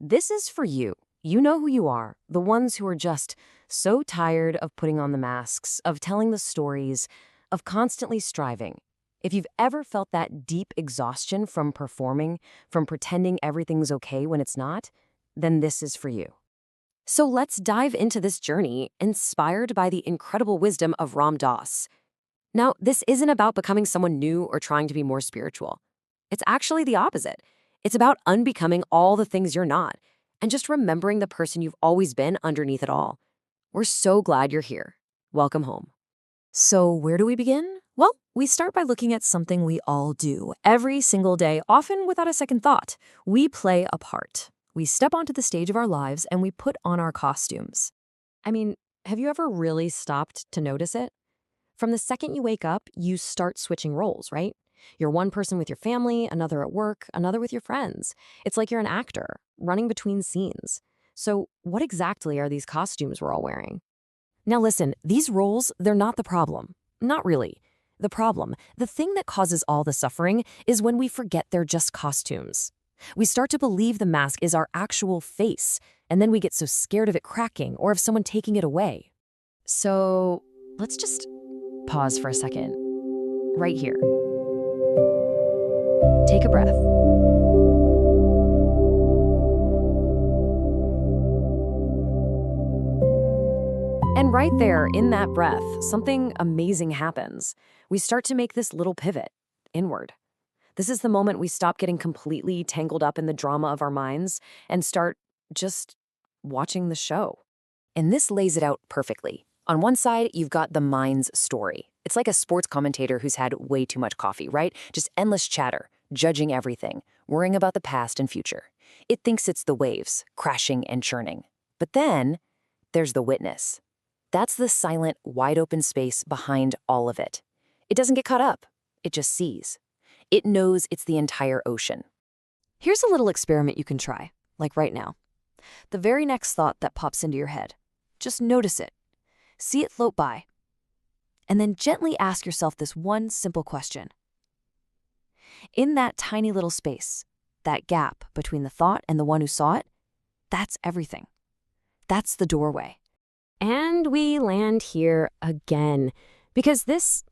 This is for you. You know who you are, the ones who are just so tired of putting on the masks, of telling the stories, of constantly striving. If you've ever felt that deep exhaustion from performing, from pretending everything's okay when it's not, then this is for you. So let's dive into this journey inspired by the incredible wisdom of Ram Dass. Now, this isn't about becoming someone new or trying to be more spiritual. It's actually the opposite. It's about unbecoming all the things you're not and just remembering the person you've always been underneath it all. We're so glad you're here. Welcome home. So where do we begin? Well, we start by looking at something we all do every single day, often without a second thought. We play a part. We step onto the stage of our lives and we put on our costumes. I mean, have you ever really stopped to notice it? From the second you wake up, you start switching roles, right? You're one person with your family, another at work, another with your friends. It's like you're an actor, running between scenes. So what exactly are these costumes we're all wearing? Now listen, these roles, they're not the problem. Not really. The problem, the thing that causes all the suffering, is when we forget they're just costumes. We start to believe the mask is our actual face, and then we get so scared of it cracking or of someone taking it away. So let's just pause for a second. Right here. Take a breath. And right there, in that breath, something amazing happens. We start to make this little pivot inward. This is the moment we stop getting completely tangled up in the drama of our minds and start just watching the show. And this lays it out perfectly. On one side, you've got the mind's story. It's like a sports commentator who's had way too much coffee, right? Just endless chatter, judging everything, worrying about the past and future. It thinks it's the waves, crashing and churning. But then there's the witness. That's the silent, wide-open space behind all of it. It doesn't get caught up. It just sees. It knows it's the entire ocean. Here's a little experiment you can try, like right now. The very next thought that pops into your head, just notice it. See it float by. And then gently ask yourself this one simple question. In that tiny little space, that gap between the thought and the one who saw it, that's everything. That's the doorway. And we land here again, because this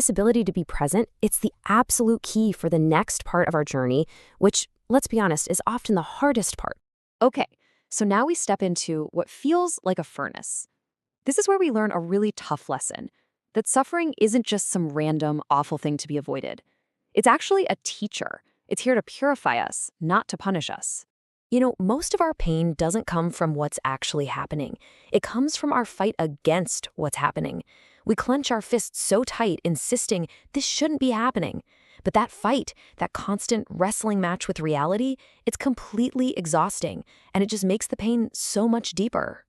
ability to be present, it's the absolute key for the next part of our journey, which, let's be honest, is often the hardest part. Okay, so now we step into what feels like a furnace. This is where we learn a really tough lesson, that suffering isn't just some random, awful thing to be avoided. It's actually a teacher. It's here to purify us, not to punish us. You know, most of our pain doesn't come from what's actually happening. It comes from our fight against what's happening. We clench our fists so tight, insisting this shouldn't be happening. But that fight, that constant wrestling match with reality, it's completely exhausting, and it just makes the pain so much deeper.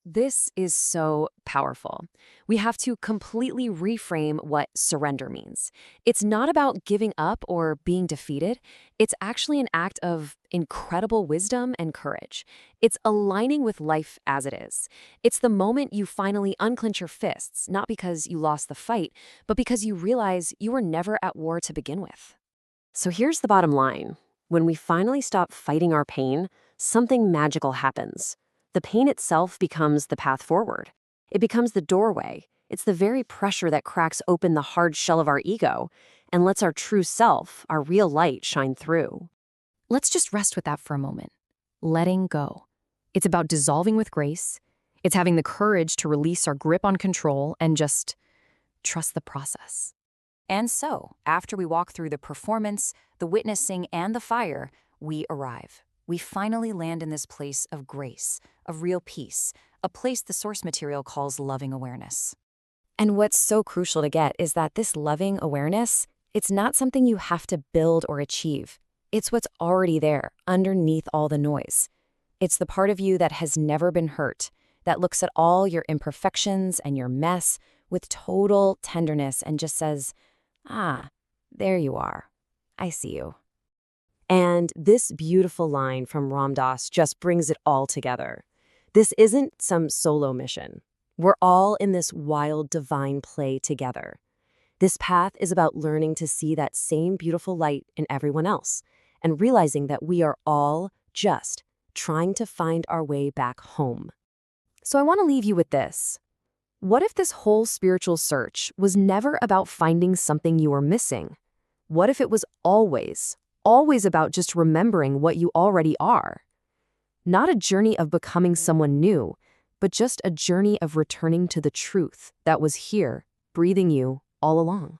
This is so powerful. We have to completely reframe what surrender means. It's not about giving up or being defeated. It's actually an act of incredible wisdom and courage. It's aligning with life as it is. It's the moment you finally unclench your fists, not because you lost the fight, but because you realize you were never at war to begin with. So here's the bottom line. When we finally stop fighting our pain, something magical happens. The pain itself becomes the path forward. It becomes the doorway. It's the very pressure that cracks open the hard shell of our ego and lets our true self, our real light, shine through. Let's just rest with that for a moment. Letting go. It's about dissolving with grace. It's having the courage to release our grip on control and just trust the process. And so, after we walk through the performance, the witnessing, and the fire, we arrive. We finally land in this place of grace, of real peace, a place the source material calls loving awareness. And what's so crucial to get is that this loving awareness, it's not something you have to build or achieve. It's what's already there, underneath all the noise. It's the part of you that has never been hurt, that looks at all your imperfections and your mess with total tenderness and just says, "Ah, there you are. I see you." And this beautiful line from Ram Dass just brings it all together. This isn't some solo mission. We're all in this wild, divine play together. This path is about learning to see that same beautiful light in everyone else and realizing that we are all just trying to find our way back home. So I want to leave you with this. What if this whole spiritual search was never about finding something you were missing? What if it was always about just remembering what you already are? Not a journey of becoming someone new, but just a journey of returning to the truth that was here, breathing you all along.